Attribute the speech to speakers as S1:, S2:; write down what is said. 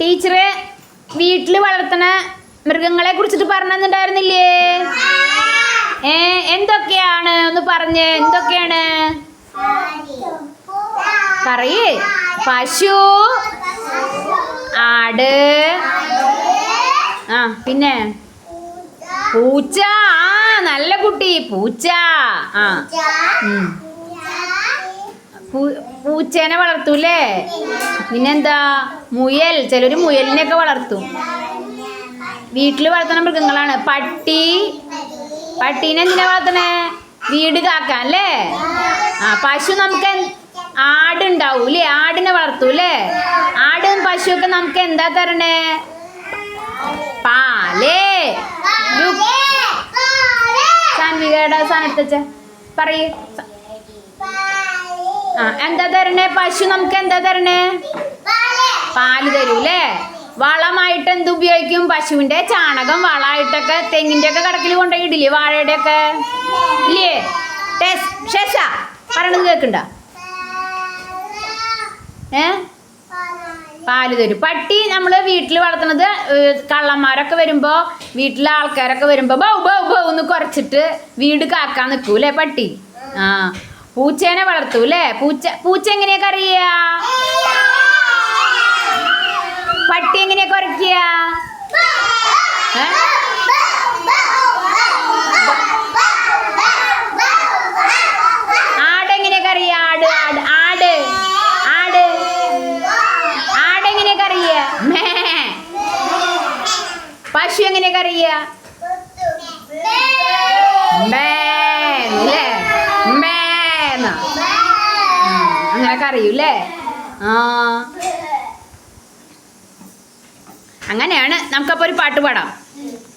S1: Teacher വീട്ടിൽ വളർത്തണ മൃഗങ്ങളെ കുറിച്ചിട്ട് പറഞ്ഞിട്ടുണ്ടായിരുന്നില്ലേ? എന്തൊക്കെയാണ് ഒന്ന് പറഞ്ഞ്, എന്തൊക്കെയാണ് പറയേ? പശു, ആട്, പിന്നെ പൂച്ച. നല്ല കുട്ടി, പൂച്ച. പൂച്ചേനെ വളർത്തൂല്ലേ? പിന്നെന്താ, മുയൽ. ചിലര് മുയലിനെയൊക്കെ വളർത്തും. വീട്ടിൽ വളർത്തുന്ന മൃഗങ്ങളാണ്. പട്ടീനെ എന്തിനാ വളർത്തണേ? വീട് കാക്കാൻ അല്ലേ? പശു നമുക്ക് ആടുണ്ടാവൂലേ? ആടിനെ വളർത്തൂല്ലേ? ആടും പശുവൊക്കെ നമുക്ക് എന്താ തരണേ? പാല്. സാൻവികയുടെ സാധനം എടുത്തച്ച പറയൂ. എന്താ തരണേ? പശു നമുക്ക് എന്താ തരണേ? പാല് തരൂല്ലേ? വളമായിട്ട് എന്ത് ഉപയോഗിക്കും? പശുവിന്റെ ചാണകം വളമായിട്ടൊക്കെ തെങ്ങിന്റെ ഒക്കെ കടക്കിൽ കൊണ്ടുപോയി ഇടില്ലേ? വാഴയുടെ ഒക്കെ ഇല്ലേ? ശേഷ പറയണത് കേൾക്കണ്ട? പാല് തരും. പട്ടി നമ്മള് വീട്ടിൽ വളർത്തുന്നത് കള്ളന്മാരൊക്കെ വരുമ്പോ, വീട്ടിലെ ആൾക്കാരൊക്കെ വരുമ്പോ ബൗ ബൗ ബൗ എന്ന് കുറച്ചിട്ട് വീട് കാക്കാൻ നിൽക്കൂല്ലേ പട്ടി? പൂച്ചേനെ വളർത്തൂല്ലേ? പൂച്ച എങ്ങനെയാ കറിയാ? പട്ടി എങ്ങനെയാ കുറയ്ക്കുക? ആടെങ്ങനെയാ കറിയ? ആടെങ്ങനെയാ കറിയ? പശു എങ്ങനെയാ കറിയ? അങ്ങനെ കറിയൂല്ലേ? അങ്ങനെയാണ്. നമുക്കപ്പോൾ ഒരു പാട്ട് പാടാം.